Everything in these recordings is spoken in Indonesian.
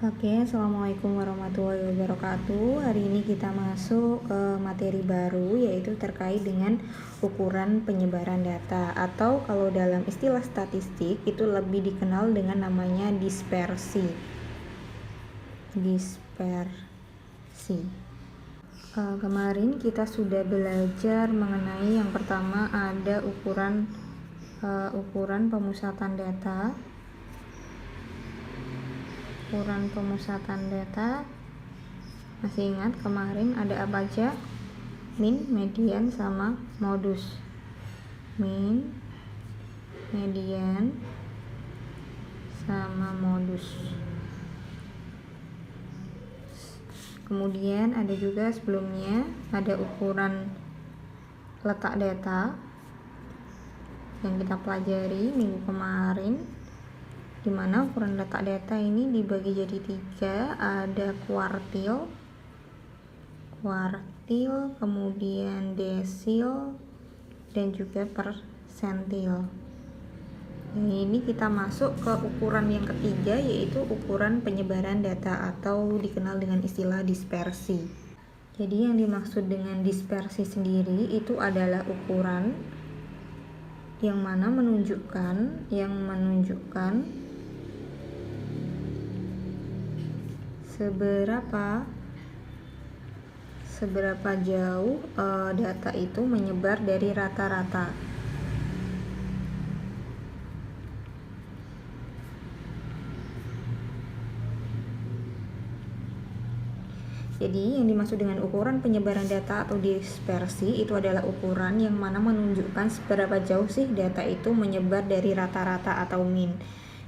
Oke, Assalamualaikum warahmatullahi wabarakatuh. Hari ini kita masuk ke materi baru, yaitu terkait dengan ukuran penyebaran data, atau kalau dalam istilah statistik itu lebih dikenal dengan namanya dispersi. Kemarin kita sudah belajar mengenai yang pertama ada ukuran pemusatan data. Ukuran pemusatan data, masih ingat kemarin ada apa aja? Min, median, sama modus. Min, median, sama modus. Kemudian ada juga sebelumnya ada ukuran letak data yang kita pelajari minggu kemarin, di mana ukuran letak data ini dibagi jadi 3, ada kuartil, kemudian desil, dan juga persentil. Dan ini kita masuk ke ukuran yang ketiga, yaitu ukuran penyebaran data atau dikenal dengan istilah dispersi. Jadi yang dimaksud dengan dispersi sendiri itu adalah ukuran yang mana menunjukkan seberapa jauh data itu menyebar dari rata-rata. Jadi yang dimaksud dengan ukuran penyebaran data atau dispersi itu adalah ukuran yang mana menunjukkan seberapa jauh sih data itu menyebar dari rata-rata atau min.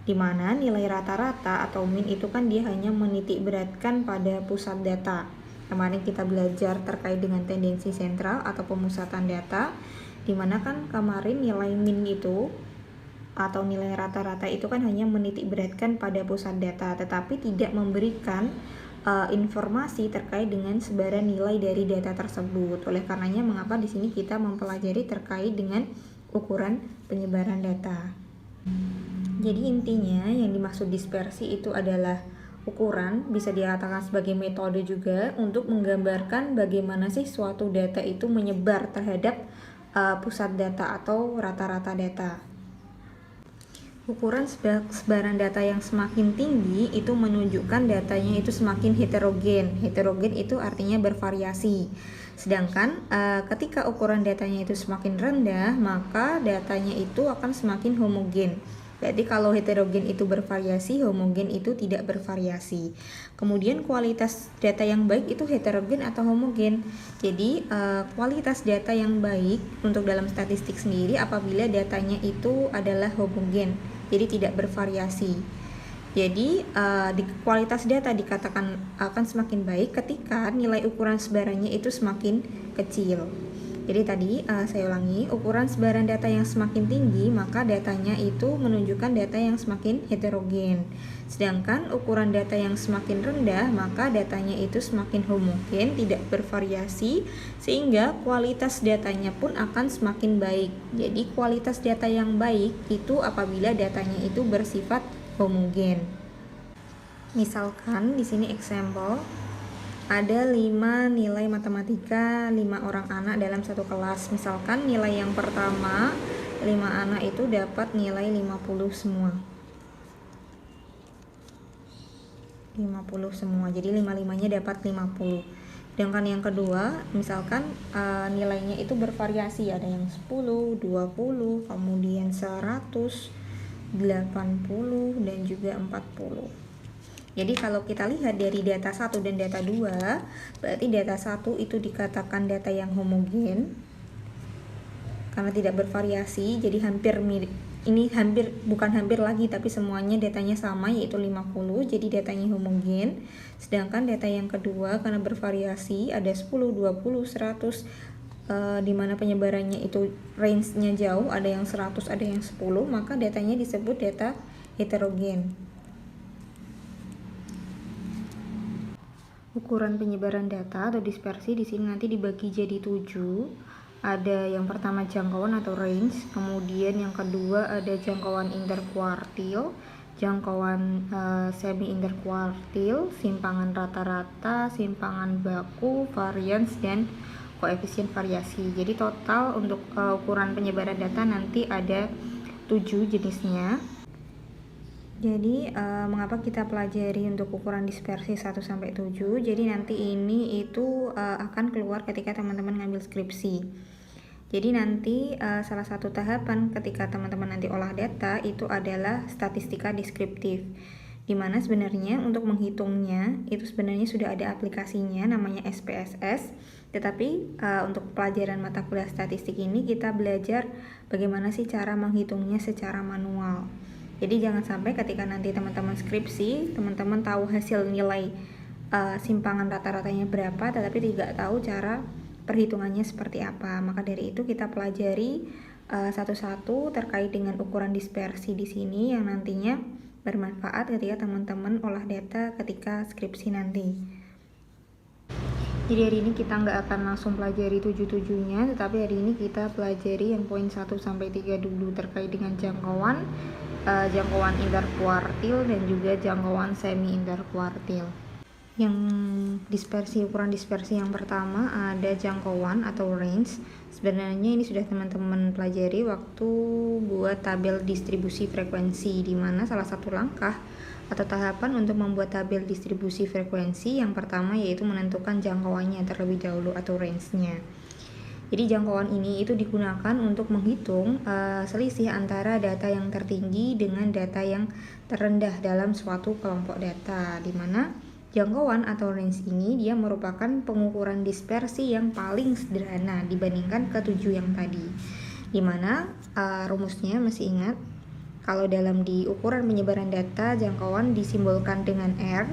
Di mana nilai rata-rata atau min itu kan dia hanya menitik beratkan pada pusat data. Kemarin kita belajar terkait dengan tendensi sentral atau pemusatan data, di mana kan kemarin nilai min itu atau nilai rata-rata itu kan hanya menitik beratkan pada pusat data, tetapi tidak memberikan informasi terkait dengan sebaran nilai dari data tersebut. Oleh karenanya mengapa di sini kita mempelajari terkait dengan ukuran penyebaran data. Jadi intinya yang dimaksud dispersi itu adalah ukuran, bisa dikatakan sebagai metode juga untuk menggambarkan bagaimana sih suatu data itu menyebar terhadap pusat data atau rata-rata data. Ukuran sebaran data yang semakin tinggi itu menunjukkan datanya itu semakin heterogen. Heterogen itu artinya bervariasi. Sedangkan ketika ukuran datanya itu semakin rendah, maka datanya itu akan semakin homogen. Berarti kalau heterogen itu bervariasi, homogen itu tidak bervariasi. Kemudian kualitas data yang baik itu heterogen atau homogen. Jadi kualitas data yang baik untuk dalam statistik sendiri apabila datanya itu adalah homogen, jadi tidak bervariasi. Jadi kualitas data dikatakan akan semakin baik ketika nilai ukuran sebarannya itu semakin kecil. Jadi tadi saya ulangi, ukuran sebaran data yang semakin tinggi maka datanya itu menunjukkan data yang semakin heterogen. Sedangkan ukuran data yang semakin rendah maka datanya itu semakin homogen, tidak bervariasi, sehingga kualitas datanya pun akan semakin baik. Jadi kualitas data yang baik itu apabila datanya itu bersifat homogen. Misalkan di sini example, ada 5 nilai matematika 5 orang anak dalam satu kelas. Misalkan nilai yang pertama 5 anak itu dapat nilai 50 semua. 50 semua. Jadi 5-5-nya dapat 50. Sedangkan yang kedua, misalkan nilainya itu bervariasi, ada yang 10, 20, kemudian 100, 80 dan juga 40. Jadi kalau kita lihat dari data 1 dan data 2, berarti data 1 itu dikatakan data yang homogen karena tidak bervariasi, jadi hampir mirip. Ini bukan hampir lagi, tapi semuanya datanya sama, yaitu 50, jadi datanya homogen. Sedangkan data yang kedua karena bervariasi, ada 10, 20, 100, di mana penyebarannya itu range-nya jauh, ada yang 100, ada yang 10, maka datanya disebut data heterogen. Ukuran penyebaran data atau dispersi di sini nanti dibagi jadi 7. Ada yang pertama jangkauan atau range, kemudian yang kedua ada jangkauan interkuartil, jangkauan semi interkuartil, simpangan rata-rata, simpangan baku, varians, dan koefisien variasi. Jadi total untuk ukuran penyebaran data nanti ada 7 jenisnya. Jadi mengapa kita pelajari untuk ukuran dispersi 1 sampai 7? Jadi nanti ini itu akan keluar ketika teman-teman ngambil skripsi. Jadi nanti salah satu tahapan ketika teman-teman nanti olah data itu adalah statistika deskriptif, dimana sebenarnya untuk menghitungnya itu sebenarnya sudah ada aplikasinya namanya SPSS, tetapi untuk pelajaran mata kuliah statistik ini kita belajar bagaimana sih cara menghitungnya secara manual. Jadi jangan sampai ketika nanti teman-teman skripsi, teman-teman tahu hasil nilai simpangan rata-ratanya berapa, tetapi tidak tahu cara perhitungannya seperti apa. Maka dari itu kita pelajari satu-satu terkait dengan ukuran dispersi di sini yang nantinya bermanfaat ketika teman-teman olah data ketika skripsi nanti. Jadi hari ini kita nggak akan langsung pelajari 7-7-nya, tetapi hari ini kita pelajari yang poin 1 sampai 3 dulu terkait dengan jangkauan interkuartil dan juga jangkauan semi interkuartil. Yang ukuran dispersi yang pertama ada jangkauan atau range. Sebenarnya ini sudah teman-teman pelajari waktu buat tabel distribusi frekuensi, di mana salah satu langkah atau tahapan untuk membuat tabel distribusi frekuensi yang pertama yaitu menentukan jangkauannya terlebih dahulu atau range-nya. Jadi jangkauan ini itu digunakan untuk menghitung selisih antara data yang tertinggi dengan data yang terendah dalam suatu kelompok data, di mana jangkauan atau range ini dia merupakan pengukuran dispersi yang paling sederhana dibandingkan ketujuh yang tadi. Dimana rumusnya masih ingat, kalau dalam di ukuran penyebaran data jangkauan disimbolkan dengan R,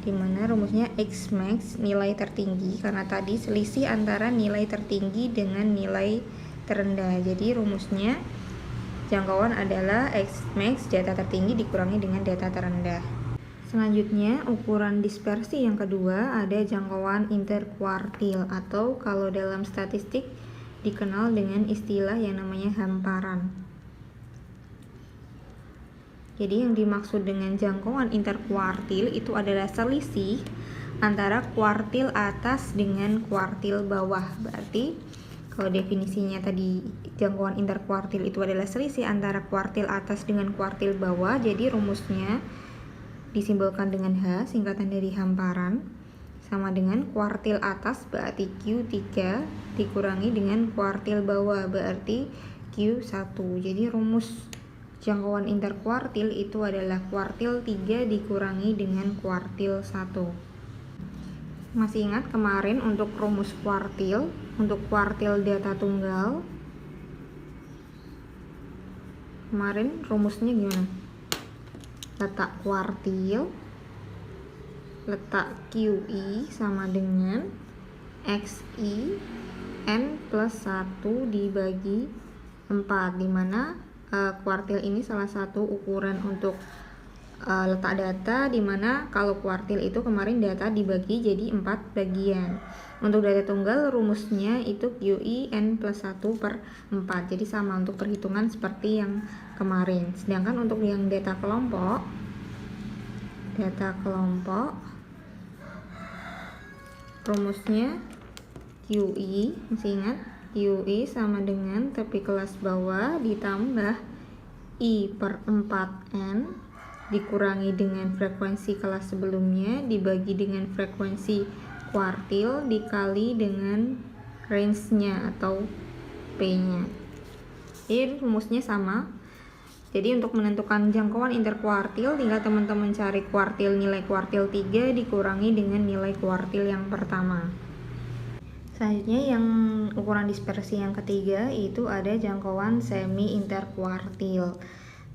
dimana rumusnya X max nilai tertinggi, karena tadi selisih antara nilai tertinggi dengan nilai terendah. Jadi rumusnya jangkauan adalah X max data tertinggi dikurangi dengan data terendah. Selanjutnya, ukuran dispersi yang kedua ada jangkauan interkuartil atau kalau dalam statistik dikenal dengan istilah yang namanya hamparan. Jadi yang dimaksud dengan jangkauan interkuartil itu adalah selisih antara kuartil atas dengan kuartil bawah. Berarti kalau definisinya tadi jangkauan interkuartil itu adalah selisih antara kuartil atas dengan kuartil bawah, jadi rumusnya disimbolkan dengan H, singkatan dari hamparan, sama dengan kuartil atas berarti Q3 dikurangi dengan kuartil bawah berarti Q1. Jadi rumus jangkauan interkuartil itu adalah kuartil 3 dikurangi dengan kuartil 1. Masih ingat kemarin untuk rumus kuartil, untuk kuartil data tunggal, kemarin rumusnya gimana? Letak kuartil, letak QI sama dengan XI N plus 1 dibagi 4, dimana kuartil ini salah satu ukuran untuk letak data, dimana kalau kuartil itu kemarin data dibagi jadi 4 bagian. Untuk data tunggal rumusnya itu QI N plus 1 per 4, jadi sama untuk perhitungan seperti yang kemarin. Sedangkan untuk yang data kelompok rumusnya QI, masih ingat? QI sama dengan tepi kelas bawah ditambah I per 4N dikurangi dengan frekuensi kelas sebelumnya dibagi dengan frekuensi kuartil dikali dengan range-nya atau P-nya. Jadi rumusnya sama. Jadi untuk menentukan jangkauan interkuartil tinggal teman-teman cari kuartil, nilai kuartil 3 dikurangi dengan nilai kuartil yang pertama. Selanjutnya yang ukuran dispersi yang ketiga itu ada jangkauan semi interkuartil.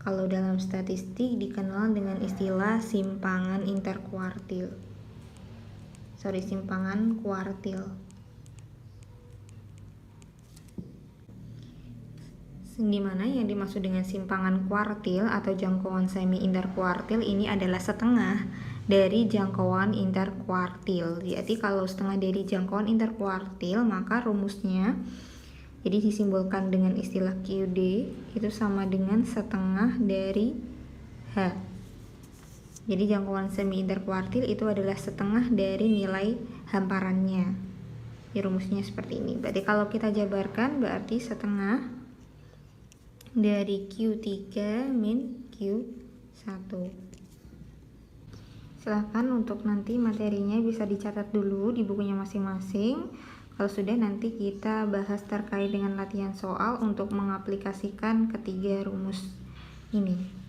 Kalau dalam statistik dikenal dengan istilah simpangan kuartil. Di mana yang dimaksud dengan simpangan kuartil atau jangkauan semi interkuartil ini adalah setengah dari jangkauan interkuartil. Jadi kalau setengah dari jangkauan interkuartil maka rumusnya jadi disimbolkan dengan istilah QD itu sama dengan setengah dari H. Jadi jangkauan semi interkuartil itu adalah setengah dari nilai hamparannya. Di rumusnya seperti ini. Berarti kalau kita jabarkan berarti setengah dari Q3 min Q1. Silahkan untuk nanti materinya bisa dicatat dulu di bukunya masing-masing. Kalau sudah, nanti kita bahas terkait dengan latihan soal untuk mengaplikasikan ketiga rumus ini.